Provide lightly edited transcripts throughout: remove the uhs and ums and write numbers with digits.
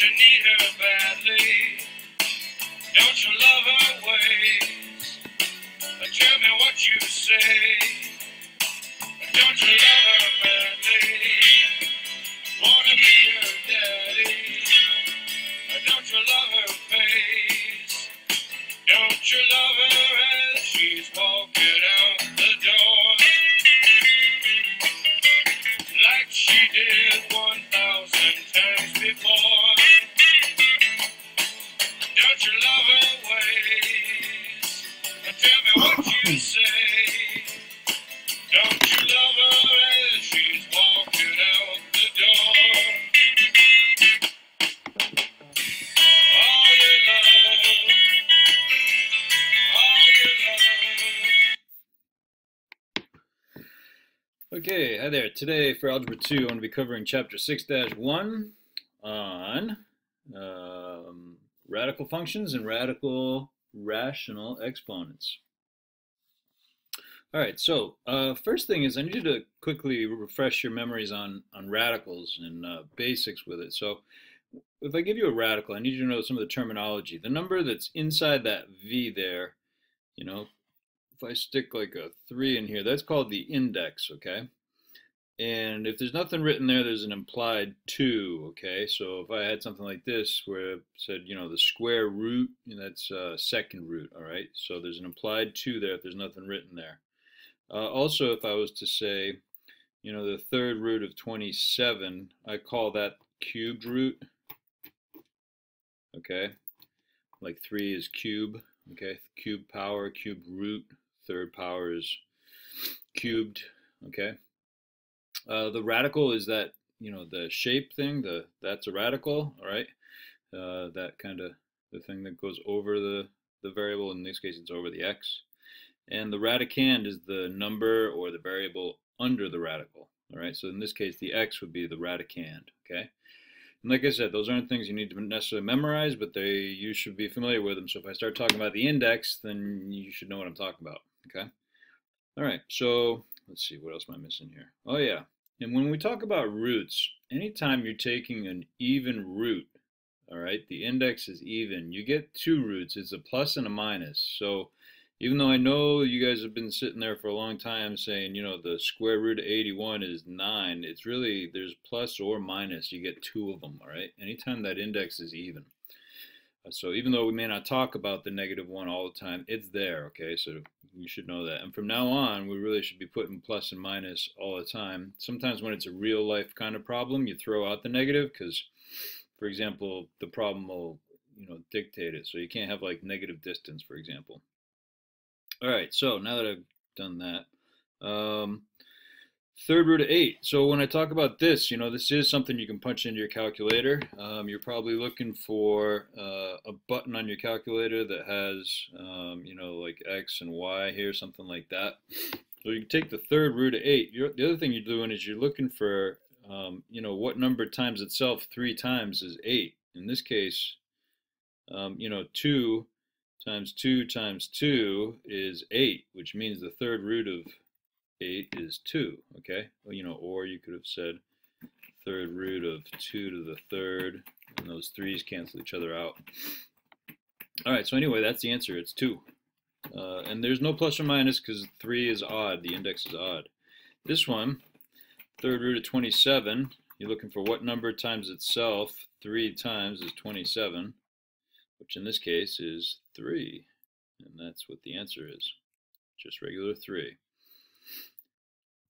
you need her badly? Don't you love her ways? Tell me what you say. Don't you love her badly? Wanna be her daddy? Don't you love her face? Don't you love her as she's walking out the door? Like she did 1,000 times before. Don't you love her ways? Tell me what you say. Don't you love her as she's walking out the door? All your love, all your love. Okay, hi there. Today for Algebra 2, I'm going to be covering Chapter 6-1 on radical functions and radical rational exponents. All right, so first thing is I need you to quickly refresh your memories on radicals and basics with it. So if I give you a radical, I need you to know some of the terminology. The number that's inside that v there, you know, if I stick like a 3 in here, that's called the index, okay? And if there's nothing written there, there's an implied 2, okay? So if I had something like this where it said, you know, the square root, that's second root, all right? So there's an implied 2 there if there's nothing written there. Also, if I was to say, you know, the third root of 27, I call that cubed root, okay? Like 3 is cube, okay? Cube power, cubed root, third power is cubed, okay? The radical is that, you know, the shape thing, that's a radical, all right? That kind of, the thing that goes over the variable, in this case it's over the x. And the radicand is the number or the variable under the radical, all right? So in this case, the x would be the radicand, okay? And like I said, those aren't things you need to necessarily memorize, but you should be familiar with them. So if I start talking about the index, then you should know what I'm talking about, okay? All right, so let's see, what else am I missing here? Oh yeah, and when we talk about roots, anytime you're taking an even root, all right, the index is even, you get 2 roots. It's a plus and a minus. So even though I know you guys have been sitting there for a long time saying, you know, the square root of 81 is 9, it's really, there's plus or minus, you get 2 of them, all right? Anytime that index is even. So even though we may not talk about the -1 all the time, it's there, okay? So you should know that. And from now on, we really should be putting plus and minus all the time. Sometimes when it's a real life kind of problem, you throw out the negative because, for example, the problem will, you know, dictate it. So you can't have like negative distance, for example. All right, so now that I've done that, third root of 8. So when I talk about this, you know, this is something you can punch into your calculator. You're probably looking for a button on your calculator that has, you know, like X and Y here, something like that. So you can take the third root of 8. The other thing you're doing is you're looking for, you know, what number times itself 3 times is 8. In this case, you know, 2 times 2 times 2 is 8, which means the third root of 8 is 2, okay? Well, you know, or you could have said third root of 2 to the third, and those 3's cancel each other out. All right, so anyway, that's the answer. It's 2. And there's no plus or minus because 3 is odd. The index is odd. This one, third root of 27, you're looking for what number times itself 3 times is 27, which in this case is 3. And that's what the answer is, just regular 3.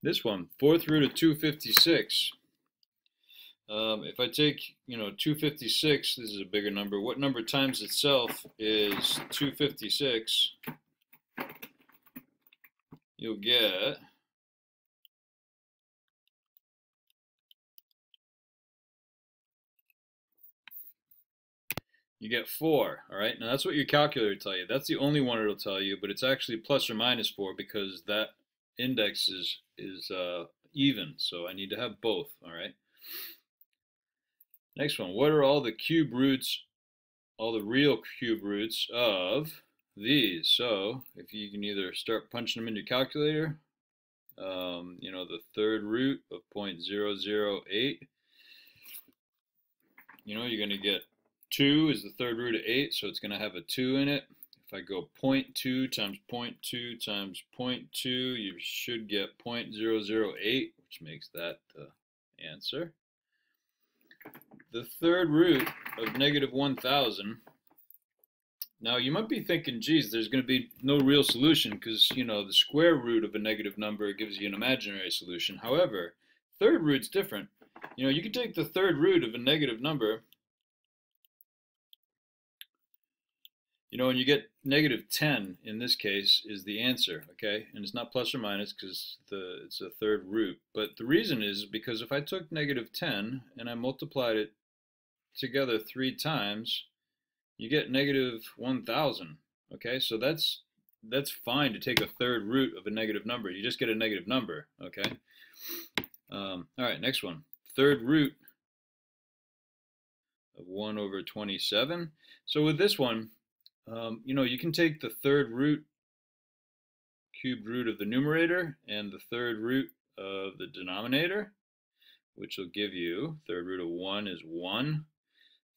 This one, fourth root of 256. If I take, you know, 256, this is a bigger number. What number times itself is 256? You'll get you get 4, all right? Now that's what your calculator will tell you. That's the only one it'll tell you, but it's actually plus or minus 4 because that index is even, so I need to have both, all right? Next one, what are all the cube roots, all the real cube roots of these? So if you can either start punching them in your calculator, you know, the third root of 0.008, you're going to get 2 is the third root of 8, so it's going to have a 2 in it. If I go 0.2 times 0.2 times 0.2, you should get 0.008, which makes that the answer. The third root of negative 1,000. Now you might be thinking, geez, there's going to be no real solution because, the square root of a negative number gives you an imaginary solution. However, third root's different. You can take the third root of a negative number, and you get negative 10 in this case is the answer, okay? And it's not plus or minus because it's a third root. But the reason is because if I took negative 10 and I multiplied it together 3 times, you get negative 1,000. Okay, so that's fine to take a third root of a negative number. You just get a negative number. Okay. All right, next one. Third root of 1 over 27. So with this one, you can take the third root, cubed root of the numerator, and the third root of the denominator, which will give you third root of 1 is 1.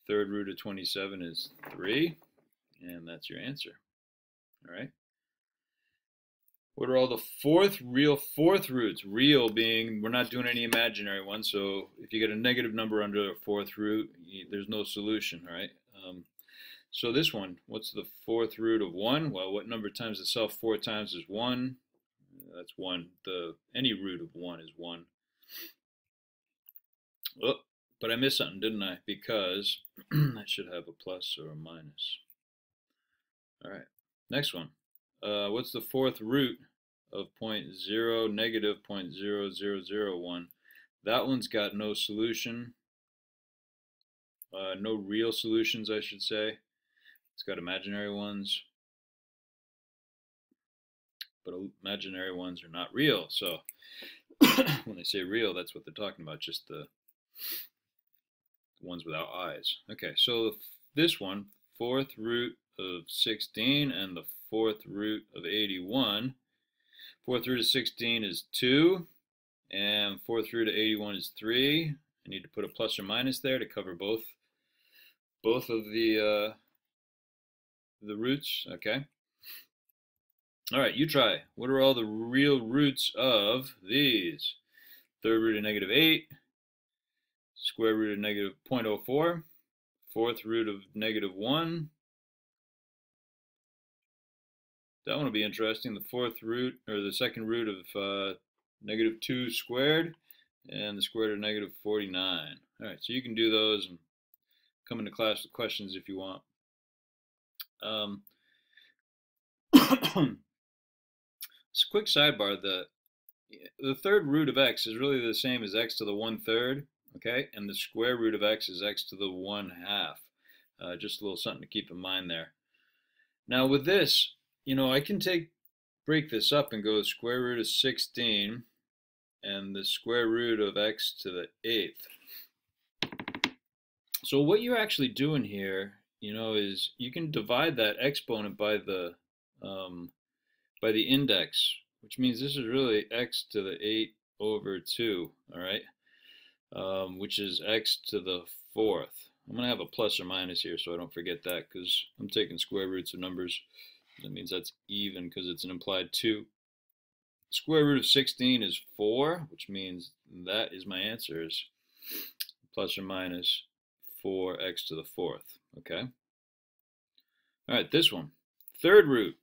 Third root of 27 is 3, and that's your answer. All right. What are all the real fourth roots? Real being we're not doing any imaginary ones, so if you get a negative number under a fourth root, there's no solution, right? So this one, what's the fourth root of 1? Well, what number times itself 4 times is 1? That's 1. Any root of 1 is 1. Oh, but I missed something, didn't I? Because I should have a plus or a minus. All right, next one. What's the fourth root of negative 0.0001? That one's got no solution. No real solutions, I should say. It's got imaginary ones. But imaginary ones are not real. So when they say real, that's what they're talking about, just the ones without eyes. Okay, so this one, fourth root of 16 and the fourth root of 81. Fourth root of 16 is 2, and fourth root of 81 is 3. I need to put a plus or minus there to cover both of the roots. Okay. All right, you try. What are all the real roots of these? Third root of negative 8, square root of negative 0.04, fourth root of negative 1. That one will be interesting. The fourth root, or the second root of negative 2 squared, and the square root of negative 49. All right, so you can do those and come into class with questions if you want. It's a quick sidebar. The third root of x is really the same as x to the 1/3, okay? And the square root of x is x to the 1/2. Just a little something to keep in mind there. Now with this, I can break this up and go square root of 16 and the square root of x to the 8th. So what you're actually doing here, is you can divide that exponent by the index, which means this is really x to the 8 over 2, all right? Which is x to the 4th. I'm going to have a plus or minus here so I don't forget that because I'm taking square roots of numbers. That means that's even because it's an implied 2. Square root of 16 is 4, which means that is my answer, is plus or minus 4x to the 4th, okay? All right, this one, third root.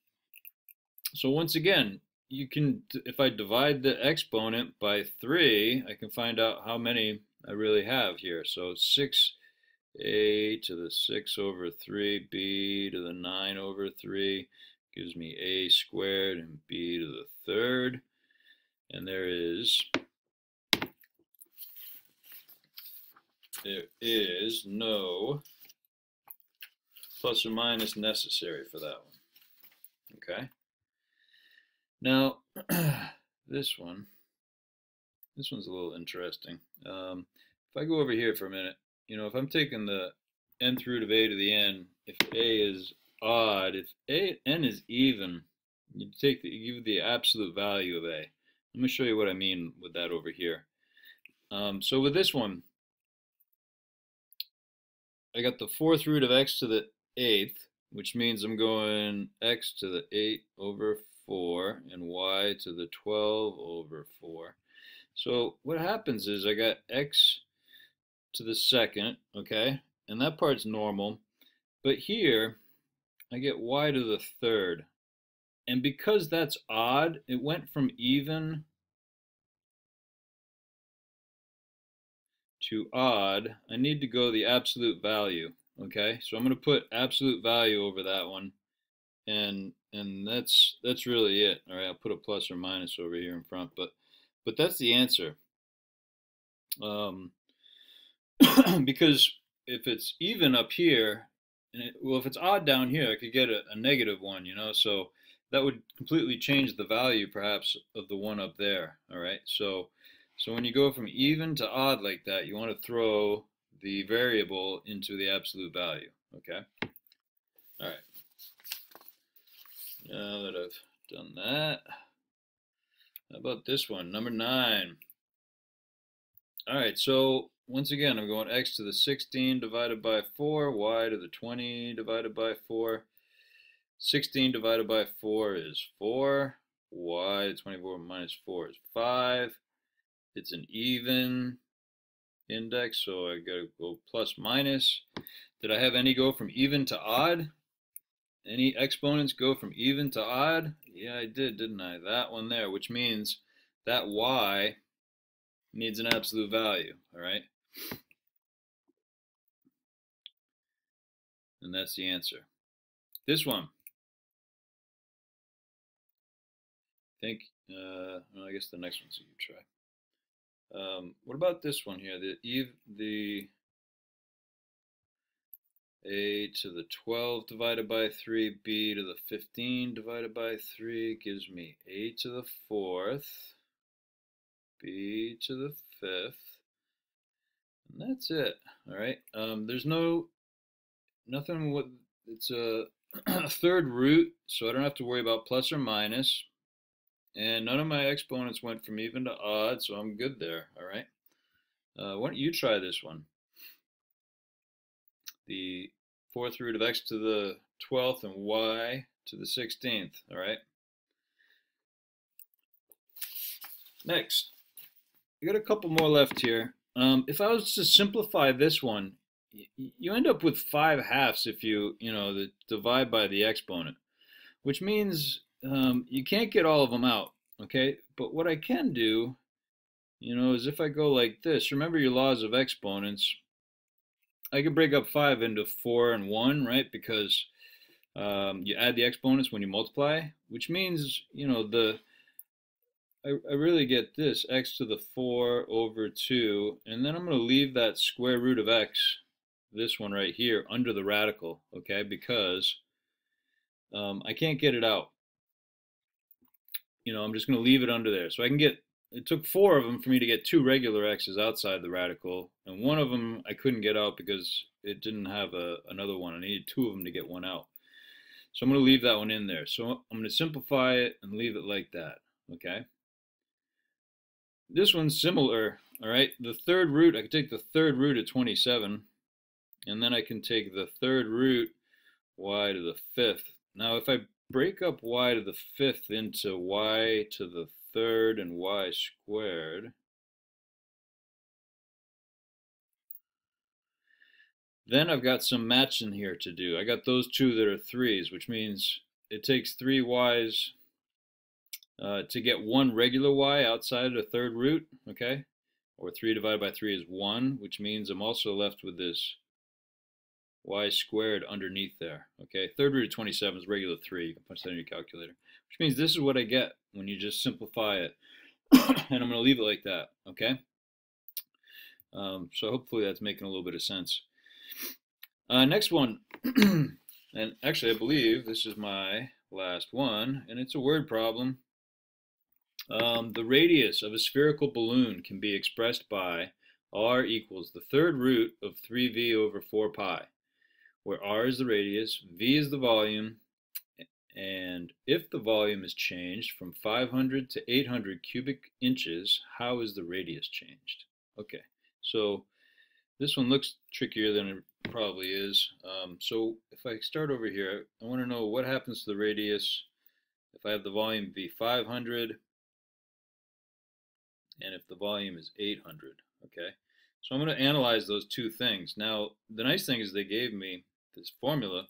So once again, you can, if I divide the exponent by 3, I can find out how many I really have here. So 6a to the 6 over 3b to the 9 over 3 gives me a squared and b to the 3rd. And there is no plus or minus necessary for that one. Okay. Now, this one's a little interesting. If I go over here for a minute, if I'm taking the nth root of a to the n, if a is odd, if n is even, you give the absolute value of a. Let me show you what I mean with that over here. So with this one, I got the fourth root of x to the eighth, which means I'm going x to the 8 over 4 and y to the 12 over 4. So what happens is I got x to the second, okay, and that part's normal. But here I get y to the third. And because that's odd, it went from even to odd. I need to go the absolute value. Okay, so I'm going to put absolute value over that one, and that's really it. All right, I'll put a plus or minus over here in front, but that's the answer. Because if it's even up here, well, if it's odd down here, I could get a negative one, you know, so that would completely change the value perhaps of the one up there. All right, so when you go from even to odd like that, you want to throw the variable into the absolute value. Okay, all right, now that I've done that, how about this one, number 9? All right, so once again, I'm going x to the 16 divided by 4, y to the 20 divided by 4. 16 divided by 4 is 4. Y to 24 minus 4 is 5. It's an even index, so I gotta go plus minus. Did I have any go from even to odd? Any exponents go from even to odd? Yeah, I did, didn't I? That one there, which means that y needs an absolute value, all right? And that's the answer. This one, I think, well, I guess the next one's you try. What about this one here? The a to the 12 divided by 3, b to the 15 divided by 3 gives me a to the 4th, b to the 5th, and that's it. All right. There's nothing with, it's a third root, so I don't have to worry about plus or minus. And none of my exponents went from even to odd, so I'm good there. All right. Why don't you try this one? The fourth root of x to the 12th and y to the 16th. All right. Next, I got a couple more left here. If I was to simplify this one, you end up with 5/2 if you divide by the exponent, which means you can't get all of them out. Okay, but what I can do, is if I go like this. Remember your laws of exponents. I could break up 5 into 4 and 1, right? Because you add the exponents when you multiply, which means, I really get this, x to the 4 over 2, and then I'm going to leave that square root of x, this one right here, under the radical, okay? Because I can't get it out. I'm just going to leave it under there. So I can get, it took 4 of them for me to get 2 regular x's outside the radical, and one of them I couldn't get out because it didn't have another one. I needed 2 of them to get one out. So I'm going to leave that one in there. So I'm going to simplify it and leave it like that, okay? This one's similar, all right? The third root, I can take the third root of 27, and then I can take the third root y to the 5th. Now, if I break up y to the 5th into y to the 3rd and y squared, then I've got some matching here to do. I got those two that are 3's, which means it takes 3 y's to get one regular y outside of the third root, okay? Or 3 divided by 3 is 1, which means I'm also left with this y squared underneath there, okay? Third root of 27 is regular 3. You can punch that in your calculator, which means this is what I get when you just simplify it. And I'm going to leave it like that, okay? So hopefully that's making a little bit of sense. Next one, and actually I believe this is my last one, and it's a word problem. The radius of a spherical balloon can be expressed by r equals the third root of 3v over 4 pi, where r is the radius, v is the volume, and if the volume is changed from 500 to 800 cubic inches, how is the radius changed? Okay, so This one looks trickier than it probably is. So if I start over here, I want to know what happens to the radius if I have the volume be 500 and if the volume is 800, okay? So I'm going to analyze those two things. Now, the nice thing is they gave me this formula.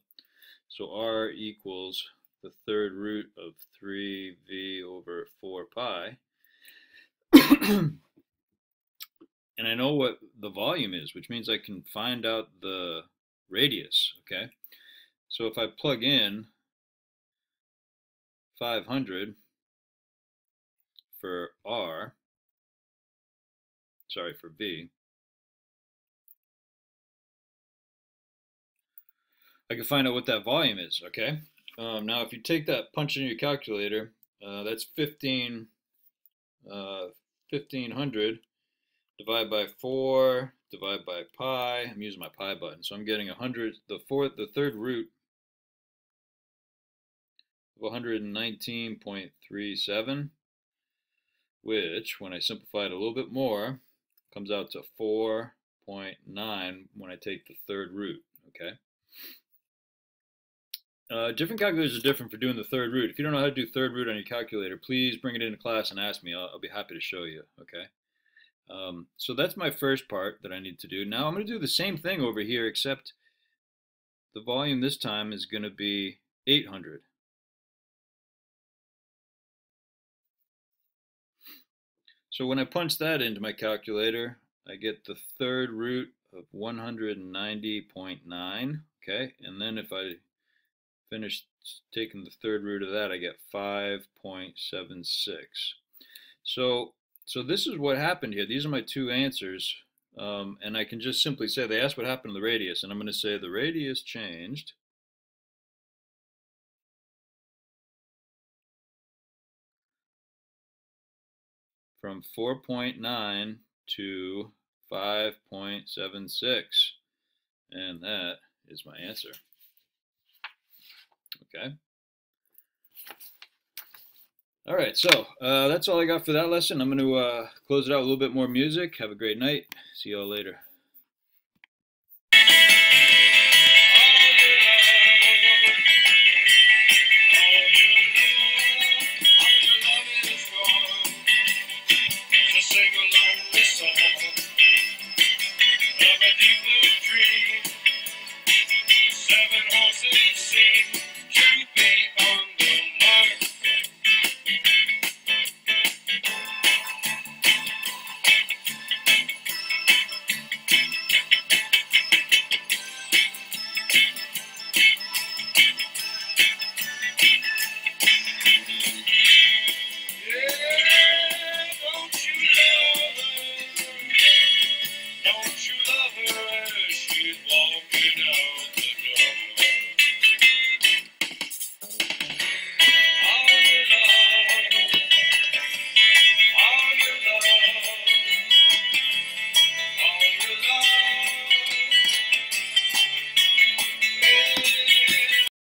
So R equals the third root of 3v over 4 pi. And I know what the volume is, which means I can find out the radius, okay? So if I plug in 500 for R, sorry, for V, I can find out what that volume is, okay? Now, if you take that, punch it in your calculator, that's 1500 divide by 4, divide by pi. I'm using my pi button, so I'm getting 100, the third root of 119.37, which, when I simplify it a little bit more, comes out to 4.9 when I take the third root, okay? Different calculators are different for doing the third root. If you don't know how to do third root on your calculator, please bring it into class and ask me. I'll be happy to show you, okay? So that's my first part that I need to do. Now I'm going to do the same thing over here, except the volume this time is going to be 800. So when I punch that into my calculator, I get the third root of 190.9, okay? And then if I finish taking the third root of that, I get 5.76. So this is what happened here. These are my two answers. And I can just simply say, they asked what happened to the radius, and I'm going to say the radius changed from 4.9 to 5.76. And that is my answer. Okay. All right, so that's all I got for that lesson. I'm going to close it out with a little bit more music. Have a great night. See y'all later.